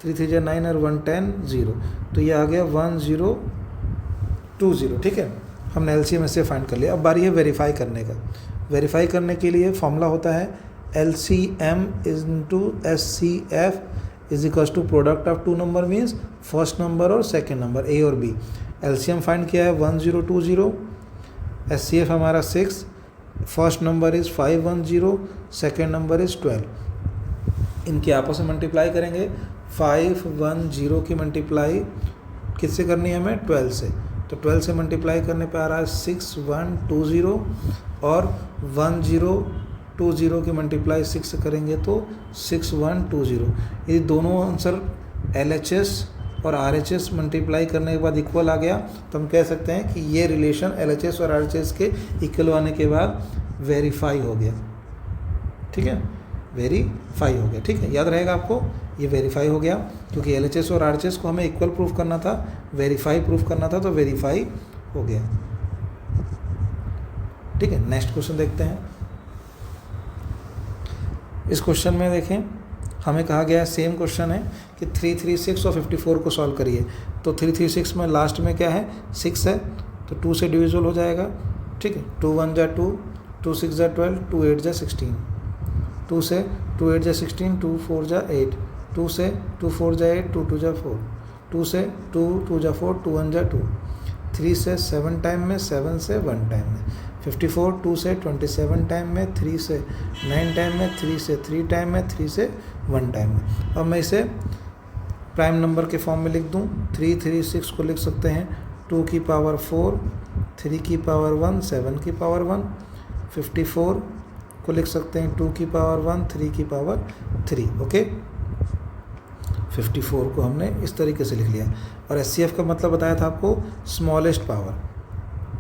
3 3 जा 9 और 1 10 0। तो ये आ गया 1020। ठीक है, हमने LCM से फाइंड कर लिया। अब बारी है वेरीफाई करने का। वेरीफाई करने के लिए फॉर्मूला होता है LCM × SCF = product of 2 number, means first number और सेकेंड नंबर A और B। LCM फाइंड किया है 1020, SCF हमारा 6, first number is 510, second number is 12। इनके आपस में मल्टीप्लाई करेंगे। 510 की मल्टीप्लाई किससे करनी है हमें? 12 से। तो 12 से मल्टीप्लाई करने पे आ रहा है 6120, और 1020 की मल्टीप्लाई 6 से करेंगे तो 6120। ये दोनों आंसर LHS और RHS मल्टीप्लाई करने के बाद इक्वल आ गया, तो हम कह सकते हैं कि ये रिलेशन LHS और RHS के इक्वल आने के बाद वेरीफाई हो गया। ठीक है, वेरीफाई हो गया। ठीक है, याद रहेगा आपको, ये वेरीफाई हो गया क्योंकि LHS और RHS को हमें इक्वल प्रूफ करना था, वेरीफाई प्रूफ करना था, तो वेरीफाई हो गया। ठीक है, नेक्स्ट क्वेश्चन देखते हैं। इस क्वेश्चन में देखें, हमें कहा गया है, सेम क्वेश्चन है कि 336 और 54 को सॉल्व करिए। तो 336 में लास्ट में क्या है? 6 है, तो 2 से डिविजिबल हो जाएगा। ठीक है, 2 1 जा 2, 2 6 जा 12, 2 8 जा 16, 2 से 2 8 जा 16, 2 4 जा 8, 2 से 2 4 जा 8, 2 2 जा 4, 2 से 2 2 जा 4, 2 1 जा 2, 3 से 7 टाइम में, 7 से 1 टाइम में, 54 2 से 27 टाइम में, 3 से 9 टाइम में, 3 से 3 टाइम में, 3 से 1 टाइम में। अब मैं इसे प्राइम नंबर के फॉर्म में लिख दूं। 336 को लिख सकते हैं 2 की पावर 4, 3 की पावर 1, 7 की पावर 1। 54 को लिख सकते हैं 2 की पावर 1, 3 की पावर 3। ओके, 54 को हमने इस तरीके से लिख लिया। और SCF का मतलब बताया था आपको, स्मॉलेस्ट पावर।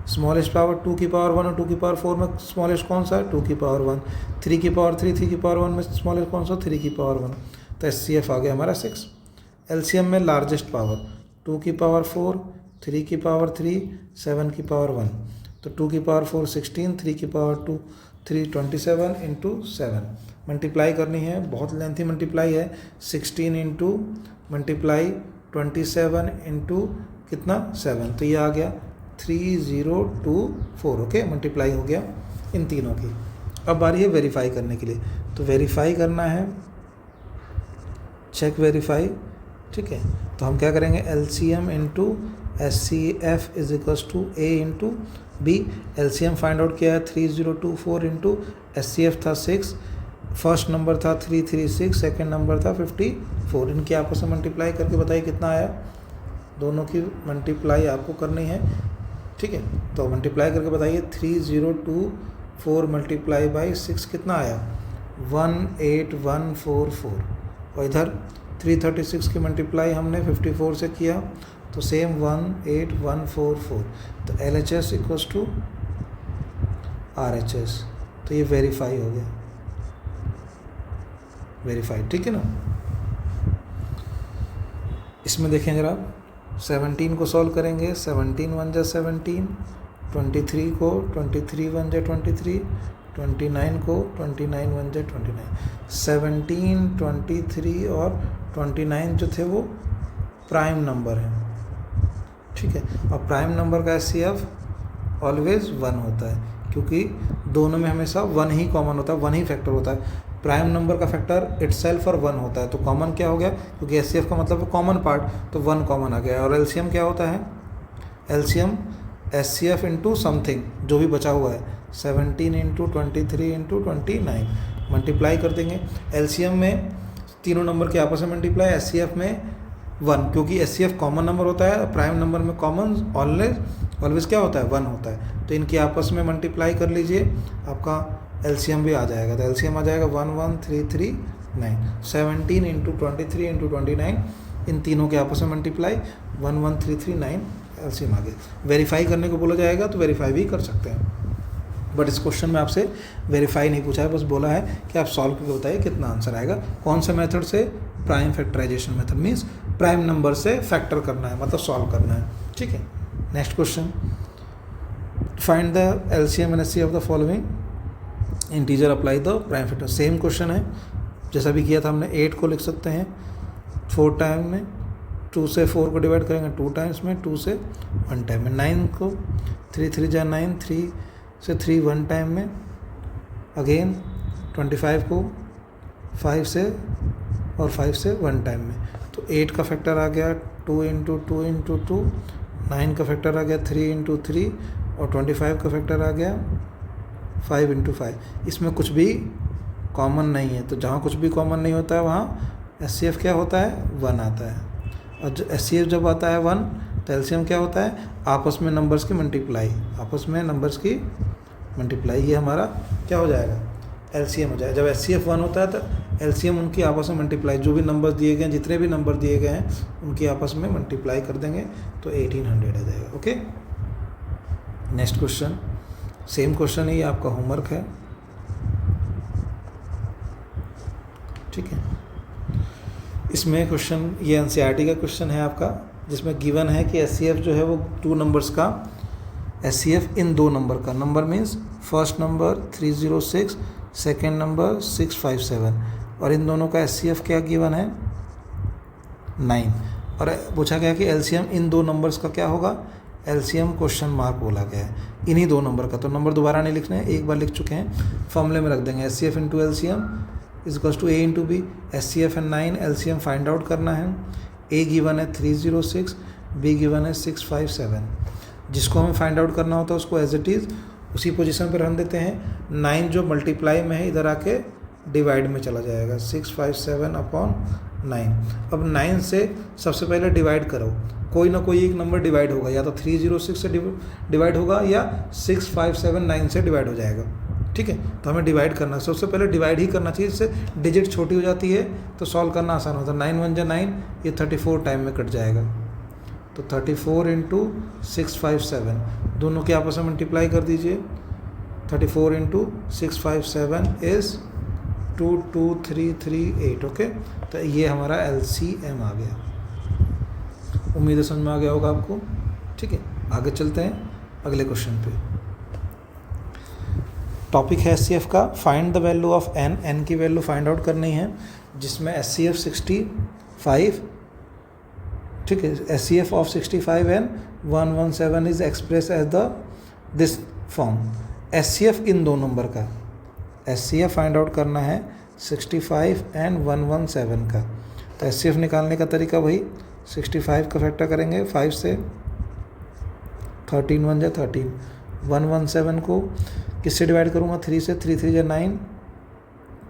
स्मॉलेस्ट पावर 2 की पावर 1 और 2 की पावर 4 में स्मॉलेस्ट कौन सा है? 2 की पावर 1। 3 की पावर 3, 3 की पावर 1 में स्मॉलेस्ट कौन सा? 3 की पावर 1। तो SCF आ गया हमारा 6। LCM में लार्जेस्ट पावर 2 की पावर 4, 3 की पावर 3, 7 की पावर 1। तो 2 की पावर 4 16, 3 की पावर 2 3 27 × 7। मल्टीप्लाई करनी है, बहुत लेंथी मल्टीप्लाई है। 16 × मल्टीप्लाई 27 × कितना? 7। तो ये आ गया 3024। ओके, मल्टीप्लाई हो गया इन तीनों की। अब बारी है वेरीफाई करने के लिए। तो वेरीफाई करना है, चेक वेरीफाई। ठीक है, तो हम क्या करेंगे? LCM × SCF = A × B। LCM find out किया है 3024 × SCF था 6, फर्स्ट नंबर था 336, सेकेंड नंबर था 54। इनकी आपस में मल्टीप्लाई करके बताइए कितना आया। दोनों की मल्टीप्लाई आपको करनी है। ठीक है, तो मल्टीप्लाई करके बताइए। 3024 मल्टीप्लाई बाई 6 कितना आया? 18144। और इधर 336 की मल्टीप्लाई हमने 54 से किया, तो सेम 18144, तो LHS इक्वल्स टू RHS, तो ये वेरीफाई हो गया, वेरीफाइड, ठीक है ना। इसमें देखें जरा, 17 को सॉल्व करेंगे, 17 1 जा 17, 23 को 23 1 जा 23, 29 को 29 1 जा 29, 17, 23 और 29 जो थे वो प्राइम नंबर हैं, ठीक है। और प्राइम नंबर का HCF ऑलवेज 1 होता है, क्योंकि दोनों में हमेशा 1 ही कॉमन होता है, 1 ही फैक्टर होता है। प्राइम नंबर का फैक्टर इटसेल्फ और 1 होता है, तो कॉमन क्या हो गया, क्योंकि HCF का मतलब है कॉमन पार्ट, तो 1 कॉमन आ गया। और LCM क्या होता है, LCM HCF इंटू समथिंग, जो भी बचा हुआ है, 17 इंटू 23 इंटू 29 मल्टीप्लाई कर देंगे। LCM में तीनों नंबर के आपस में मल्टीप्लाई, HCF में 1, क्योंकि HCF कॉमन नंबर होता है, प्राइम नंबर में कॉमन ऑलवेज क्या होता है, 1 होता है, तो इनकी आपस में मल्टीप्लाई कर लीजिए, आपका LCM भी आ जाएगा। तो LCM आ जाएगा 11339, 17 इंटू 23 इंटू 29, इन तीनों के आपस में मल्टीप्लाई, 11339 LCM आ गया। वेरीफाई करने को बोला जाएगा तो वेरीफाई भी कर सकते हैं, बट इस क्वेश्चन में आपसे वेरीफाई नहीं पूछा है, बस बोला है कि आप सॉल्व करके बताइए कितना आंसर आएगा। कौन से मेथड से, prime factorization method, means prime number से फैक्टर करना है, मतलब सॉल्व करना है, ठीक है। Next question, find the LCM and HCF of the following integer, apply the prime factor. Same question है जैसा भी किया था हमने। 8 को लिख सकते हैं 4 टाइम में, 2 से 4 को डिवाइड करेंगे 2 टाइम्स में, 2 से 1 टाइम में। 9 को 3 3 जा 9, 3 से 3 1 टाइम में। अगेन 25 को 5 से और 5 से 1 टाइम में। तो 8 का फैक्टर आ गया 2 इंटू 2 इंटू 2, 9 का फैक्टर आ गया 3 इंटू 3, और 25 का फैक्टर आ गया 5 इंटू 5। इसमें कुछ भी कॉमन नहीं है, तो जहाँ कुछ भी कॉमन नहीं होता है वहाँ HCF क्या होता है, 1 आता है। और जो HCF जब आता है 1, तो LCM क्या होता है, आपस में नंबर्स की मल्टीप्लाई, आपस में नंबर्स की मल्टीप्लाई, ये हमारा क्या हो जाएगा, LCM हो जाएगा। जब HCF 1 होता है तो LCM उनकी आपस में मल्टीप्लाई, जो भी नंबर दिए गए हैं, जितने भी नंबर दिए गए हैं उनकी आपस में मल्टीप्लाई कर देंगे, तो 1800 आ जाएगा। Okay, next question, same question है, ये आपका होमवर्क है, ठीक है। इसमें क्वेश्चन, ये NCERT का क्वेश्चन है आपका, जिसमें गिवन है कि HCF जो है वो 2 नंबर्स का, HCF इन 2 नंबर का, number means first number 306, second number 657, और इन दोनों का HCF क्या गिवन है, 9। और पूछा गया कि LCM इन 2 नंबर्स का क्या होगा, LCM क्वेश्चन मार्क बोला गया है, इन्हीं 2 नंबर का। तो नंबर दोबारा नहीं लिखने हैं, एक बार लिख चुके हैं, फॉर्मूले में रख देंगे, HCF into LCM equals to A into B। HCF है 9, LCM फाइंड आउट करना है। A गिवन है 306, B गिवन है 657। जिसको हमें फाइंड आउट करना होता है उसको एज इट इज़ उसी पोजीशन पर रन देते हैं। 9 जो मल्टीप्लाई में है इधर आके डिवाइड में चला जाएगा, 657 अपॉन 9। अब 9 से सबसे पहले डिवाइड करो, कोई ना कोई एक नंबर डिवाइड होगा, या तो 306 से डिवाइड होगा या 6579 से डिवाइड हो जाएगा, ठीक है। तो हमें डिवाइड करना है, सबसे पहले डिवाइड ही करना चाहिए, इससे डिजिट छोटी हो जाती है तो सॉल्व करना आसान होता है। 9 1 जा 9, ये 34 टाइम में कट जाएगा, तो 34 इंटू 657 दोनों के आपस में मल्टीप्लाई कर दीजिए। 34 इंटू 657 इज़ 22338। ओके, तो ये हमारा LCM आ गया। उम्मीद है समझ में आ गया होगा आपको, ठीक है। आगे चलते हैं अगले क्वेश्चन पे। टॉपिक है HCF का, find the value of n की वैल्यू फाइंड आउट करनी है, जिसमें HCF 65, ठीक है, HCF of 65 and 117 is express as the this form. HCF इन 2 नंबर का, HCF फाइंड आउट करना है 65 and 117 का। तो HCF निकालने का तरीका वही, 65 का फैक्टर करेंगे 5 से, 13 1 जा 13, 117 को किससे डिवाइड करूँगा, 3 से, 3 3 जा 9,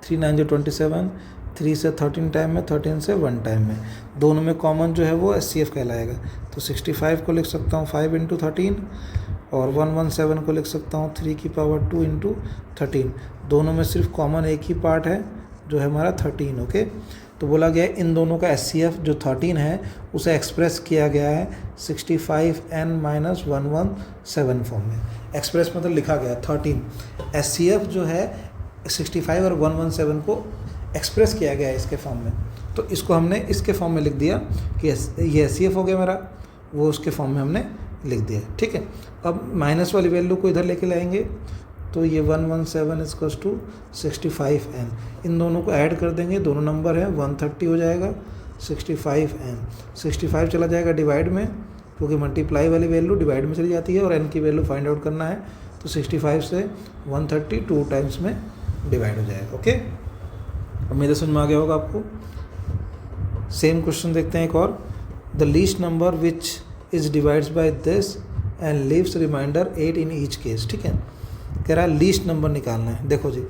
3 9 जा 27, 3 से 13 टाइम में, 13 से 1 टाइम में। दोनों में कॉमन जो है वो HCF कहलाएगा। तो 65 को लिख सकता हूँ 5 इंटू 13, और 117 को लिख सकता हूँ 3 की पावर 2 इंटू 13। दोनों में सिर्फ कॉमन एक ही पार्ट है जो है हमारा 13। ओके, तो बोला गया इन दोनों का SCF जो 13 है उसे एक्सप्रेस किया गया है 65n-117 फॉर्म में। एक्सप्रेस मतलब लिखा गया 13, SCF जो है 65 और 117 को एक्सप्रेस किया गया है इसके फॉर्म में, तो इसको हमने इसके फॉर्म में लिख दिया कि ये SCF हो गया मेरा, वो उसके फॉर्म में हमने लिख दिया। ठीक है, अब माइनस वाली वैल्यू को इधर लेके लाएंगे तो ये 117 इक्वल्स टू 65n, इन दोनों को ऐड कर देंगे, दोनों नंबर हैं 130 हो जाएगा 65n, 65 चला जाएगा डिवाइड में क्योंकि मल्टीप्लाई वाली वैल्यू डिवाइड में चली जाती है और n की वैल्यू फाइंड आउट करना है, तो 65 से 130 2 टाइम्स में डिवाइड हो जाएगा। ओके, उम्मीद है समझ में आ गया होगा आपको। सेम क्वेश्चन देखते हैं एक और। The least number which is divides by this and leaves remainder 8 in each case. ठीक है, कह रहा है लीस्ट नंबर निकालना है। देखो जी,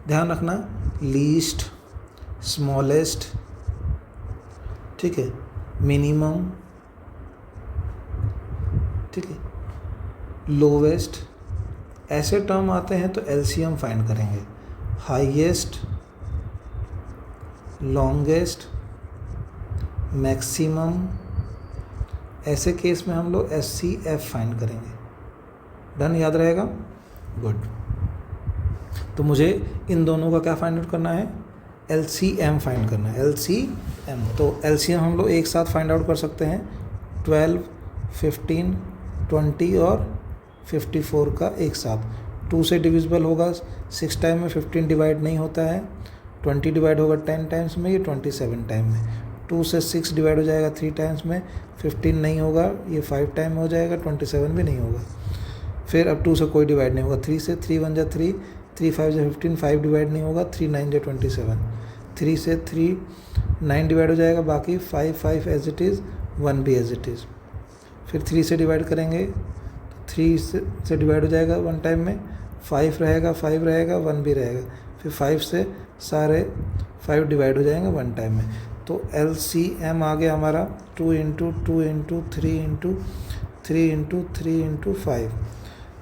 ध्यान रखना, लीस्ट, स्मॉलेस्ट, ठीक है, मिनिमम, ठीक है, लोवेस्ट, ऐसे टर्म आते हैं तो एलसीएम फाइंड करेंगे। हाईएस्ट, लॉन्गेस्ट, मैक्सिमम, ऐसे केस में हम लोग SCF फाइंड करेंगे। डन, याद रहेगा, गुड। तो मुझे इन दोनों का क्या फाइंड आउट करना है, LCM फाइंड करना है, LCM। तो LCM हम लोग एक साथ फाइंड आउट कर सकते हैं, 12, 15, 20 और 54 का एक साथ। 2 से डिविजिबल होगा 6 टाइम में, 15 डिवाइड नहीं होता है, 20 डिवाइड होगा 10 टाइम्स में, ये 27 टाइम में। 2 से 6 डिवाइड हो जाएगा 3 टाइम्स में, 15 नहीं होगा, ये 5 टाइम में हो जाएगा, 27 भी नहीं होगा। फिर अब 2 से कोई डिवाइड नहीं होगा, 3 से 3 1 जा 3, 3 5 जा 15, 5 डिवाइड नहीं होगा, 3 9 जा 27, 3 से 3 9 डिवाइड हो जाएगा, बाकी 5 5 एज इट इज़, 1 भी एज इट इज़। फिर 3 से डिवाइड करेंगे, 3 से डिवाइड हो जाएगा 1 टाइम में, 5 रहेगा, 5 रहेगा, 1 भी रहेगा। फिर 5 से सारे 5 डिवाइड हो जाएंगे 1 टाइम में। तो LCM आ गया हमारा 2 × 2 × 3 × 3 × 3 × 5,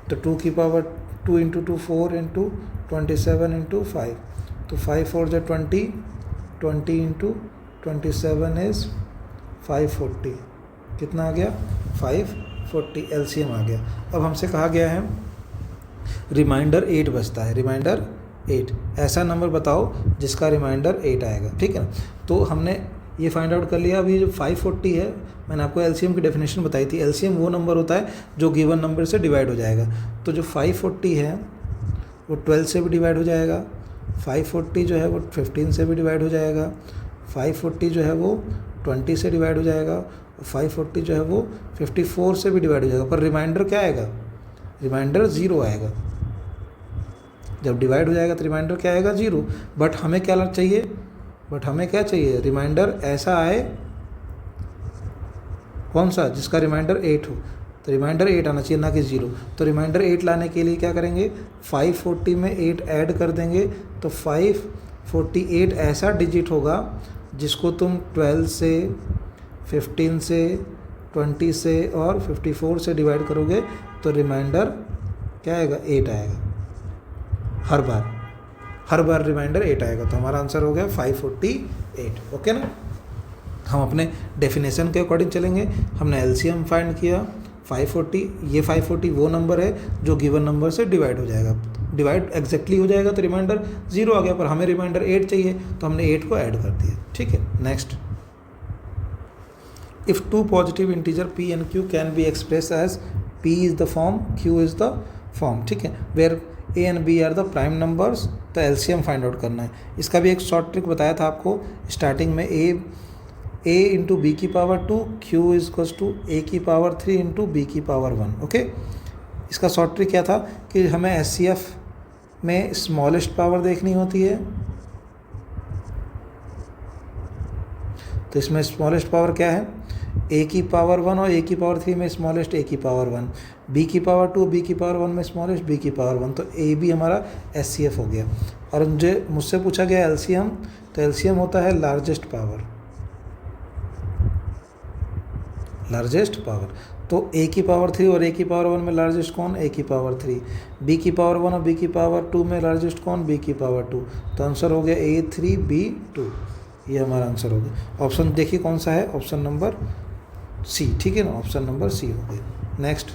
तो 2 की पावर 2 × 2 4 × 27 × 5, तो 5 4 जा 20, 20 × 27 इज़ 540, कितना आ गया 540, LCM आ गया। अब हमसे कहा गया है रिमाइंडर 8 बचता है, रिमाइंडर 8, ऐसा नंबर बताओ जिसका रिमाइंडर 8 आएगा। ठीक है ना, तो हमने ये फाइंड आउट कर लिया। अभी जो 540 है, मैंने आपको LCM की डेफिनेशन बताई थी, LCM वो नंबर होता है जो गिवन नंबर से डिवाइड हो जाएगा। तो जो 540 है वो 12 से भी डिवाइड हो जाएगा, 540 जो है वो 15 से भी डिवाइड हो जाएगा, 540 जो है वो 20 से डिवाइड हो जाएगा, और 540 जो है वो 54 से भी डिवाइड हो जाएगा। पर रिमाइंडर क्या आएगा, रिमाइंडर 0 आएगा। जब डिवाइड हो जाएगा तो रिमाइंडर क्या आएगा, 0। बट हमें क्या चाहिए, चाहिए रिमाइंडर ऐसा आए, कौन सा, जिसका रिमाइंडर 8 हो। तो रिमाइंडर 8 आना चाहिए, ना कि 0। तो रिमाइंडर 8 लाने के लिए क्या करेंगे, 540 में 8 ऐड कर देंगे, तो 548 ऐसा डिजिट होगा जिसको तुम 12 से, 15 से, 20 से और 54 से डिवाइड करोगे तो रिमाइंडर क्या आएगा, 8 आएगा। हर बार रिमाइंडर 8 आएगा। तो हमारा आंसर हो गया 548। ओके ना, हम अपने डेफिनेशन के अकॉर्डिंग चलेंगे। हमने LCM फाइंड किया 540, ये 540 वो नंबर है जो गिवन नंबर से डिवाइड हो जाएगा, डिवाइड एग्जैक्टली हो जाएगा तो रिमाइंडर 0 आ गया, पर हमें रिमाइंडर 8 चाहिए तो हमने 8 को ऐड कर दिया। ठीक है, next, if 2 positive integer P and Q can be express as P is the form, Q is the form. ठीक है, where A and B are the prime numbers, तो LCM फाइंड आउट करना है। इसका भी एक शॉर्ट ट्रिक बताया था आपको स्टार्टिंग में, A × B की पावर 2, Q = A की पावर 3 × B की पावर 1। ओके, इसका शॉर्ट ट्रिक क्या था कि हमें SCF में स्मॉलेस्ट पावर देखनी होती है, तो इसमें स्मॉलेस्ट पावर क्या है, A की पावर 1, और A की पावर 3 में स्मॉलेस्ट A की पावर 1, B की पावर 2, B की पावर 1 में स्मॉलेस्ट B की पावर 1, तो A भी हमारा SCF हो गया। और मुझसे पूछा गया LCM, तो LCM होता है लार्जेस्ट पावर, तो A की पावर 3 और A की पावर 1 में लार्जेस्ट कौन, A की पावर 3, B की पावर 1 और B की पावर 2 में लार्जेस्ट कौन, B की पावर 2। तो आंसर हो गया A3 B2। ये हमारा आंसर हो गया। ऑप्शन देखिए कौन सा है, ऑप्शन नंबर सी, ठीक है ना, ऑप्शन नंबर सी हो गया। Next,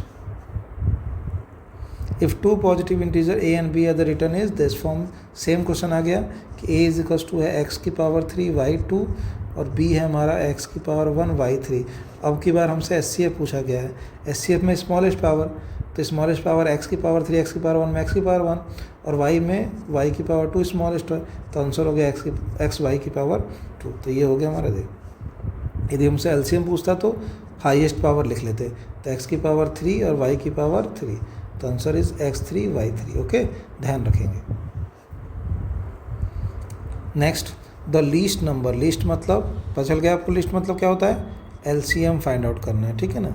if two positive integer A and B are the return is this form, same question आ गया कि ए इज इक्वल्स टू है एक्स की पावर 3 वाई 2 और बी है हमारा एक्स की पावर 1 वाई 3। अब की बार हमसे एस सी एफ पूछा गया है, एस सी एफ में स्मॉलेस्ट पावर, तो स्मॉलेस्ट पावर एक्स की पावर 3 एक्स की पावर 1 में एक्स की पावर 1 और वाई में वाई की पावर 2 स्मॉलेस्ट है, तो आंसर हो गया एक्स वाई की पावर 2। तो ये हो गया हमारा। देख, यदि हमसे एलसीएम पूछता तो हाईएस्ट पावर लिख लेते, तो एक्स की पावर 3 और वाई की पावर 3, तो answer is x3 y3। Okay, ध्यान रखेंगे। Next, the least number, least मतलब पता चल गया आपको, लीस्ट मतलब क्या होता है, एलसीएम फाइंड आउट करना है, ठीक है ना।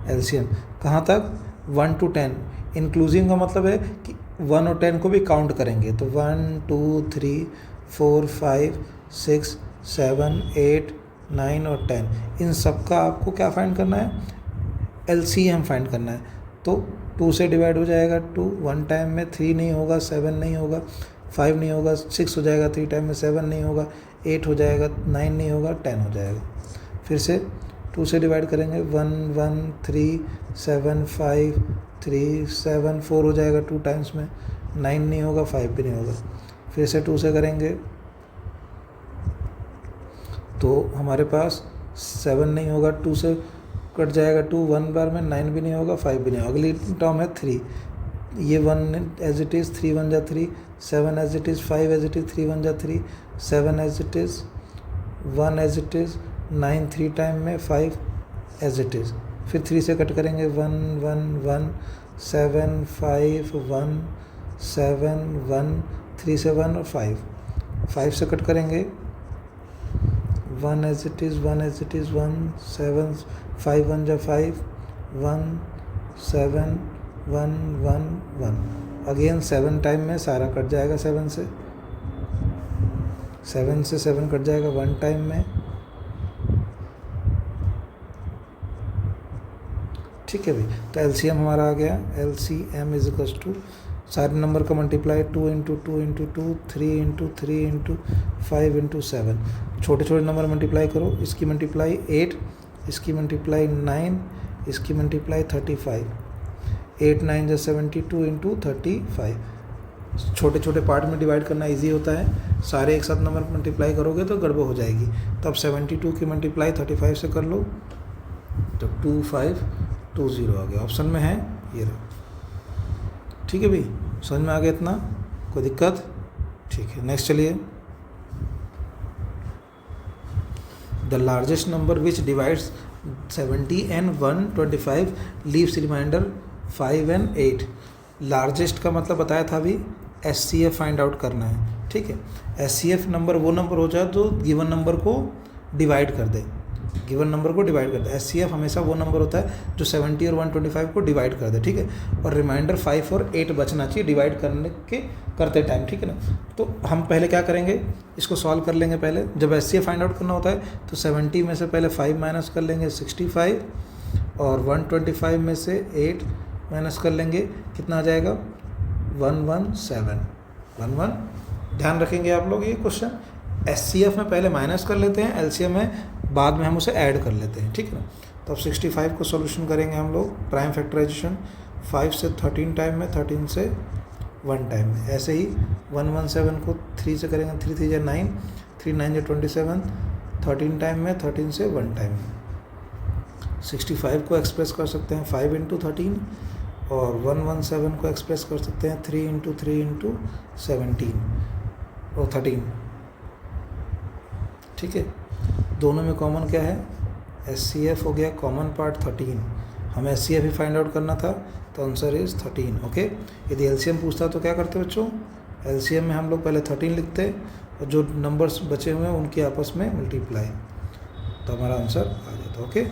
एलसीएम कहाँ तक, 1 to 10। इंक्लूसिव का मतलब है कि 1 और 10 को भी काउंट करेंगे, तो 1 2 3 4 5 6 7 8 9 और 10, इन सब का आपको क्या फाइंड करना है, एलसीएम फाइंड करना है। तो 2 से डिवाइड हो जाएगा 2, 1 टाइम में 3 नहीं होगा, 7 नहीं होगा, 5 नहीं होगा, 6 हो जाएगा, 3 टाइम में 7 नहीं होगा, 8 हो जाएगा, 9 नहीं होगा, 10 हो जाएगा। फिर से 2 से डिवाइड करेंगे, 1 1 3 7 5 3 7, 4 हो जाएगा 2 टाइम्स में, 9 नहीं होगा, 5 भी नहीं होगा। फिर से 2 से करेंगे तो हमारे पास 7 नहीं होगा, 2 से कट जाएगा 2, 1 बार में 9 भी नहीं होगा, 5 भी नहीं होगा। अगली टर्म है 3, ये 1 एज इट इज़, 3 1 जा 3, 7 as it is, 5 as it is, 3 1 जा 3, 7 as it is, 1 as it is, 9 3 time में, 5 एज इट इज़। फिर 3 से कट करेंगे, 1 1 1 7 5 1 7 1, 3 से 1 और 5 से कट करेंगे, 1 as it is, 1 as it is, 1 7 5 1 जा 5 1 7 1 1 1। अगेन 7 टाइम में सारा कट जाएगा, 7 से 7 कट जाएगा 1 टाइम में, ठीक है भाई। तो एलसीएम हमारा आ गया, एलसीएम इज इक्वल्स टू सारे नंबर का multiply 2 into 2 into 2 3 into 3 into 5 into 7। छोटे छोटे नंबर मल्टीप्लाई करो, इसकी मल्टीप्लाई 8, इसकी मल्टीप्लाई 9, इसकी मल्टीप्लाई 35, 8 9 जा 72 इंटू 35। छोटे छोटे पार्ट में डिवाइड करना इजी होता है, सारे एक साथ नंबर मल्टीप्लाई करोगे तो गड़बड़ हो जाएगी। तो अब 72 की मल्टीप्लाई 35 से कर लो, तो 2520 आ गया, ऑप्शन में है ये रहा। ठीक है भाई, समझ में आ गया इतना, कोई दिक्कत, ठीक है। नेक्स्ट चलिए, the largest number which divides 70 and 125 leaves remainder 5 and 8। Largest का मतलब बताया था अभी, एचसीएफ फाइंड आउट करना है, ठीक है। एचसीएफ नंबर वो नंबर हो जाए जो गिवन नंबर को डिवाइड कर दे, गिवन नंबर को डिवाइड करता है। एचसीएफ हमेशा वो नंबर होता है जो 70 और 125 को डिवाइड कर दे, ठीक है। और रिमाइंडर 5 और 8 बचना चाहिए डिवाइड करते टाइम, ठीक है ना। तो हम पहले क्या करेंगे, इसको सॉल्व कर लेंगे। पहले जब एचसीएफ फाइंड आउट करना होता है तो 70 में से पहले 5 माइनस कर लेंगे, 65, और 125 में से 8 माइनस कर लेंगे, कितना आ जाएगा 117। ध्यान रखेंगे आप लोग ये क्वेश्चन, एचसीएफ में पहले माइनस कर लेते हैं, एलसीएम में बाद में हम उसे ऐड कर लेते हैं, ठीक है ना। तो अब 65 को सॉल्यूशन करेंगे हम लोग, प्राइम फैक्टराइजेशन 5 से 13 टाइम में, 13 से 1 टाइम में। ऐसे ही 117 को 3 से करेंगे, 3 3 9, 3 9 27, 13 टाइम में, 13 से 1 टाइम में। 65 को एक्सप्रेस कर सकते हैं 5 इंटू 13, और 117 को एक्सप्रेस कर सकते हैं 3 इंटू 3 इंटू 17 और 13, ठीक है। दोनों में कॉमन क्या है, एचसीएफ हो गया कॉमन पार्ट 13, हमें एचसीएफ ही फाइंड आउट करना था, तो आंसर इज़ 13। ओके, यदि एलसीएम पूछता तो क्या करते बच्चों, एलसीएम में हम लोग पहले 13 लिखते और जो नंबर्स बचे हुए हैं उनकी आपस में मल्टीप्लाई, तो हमारा आंसर आ जाता। ओके।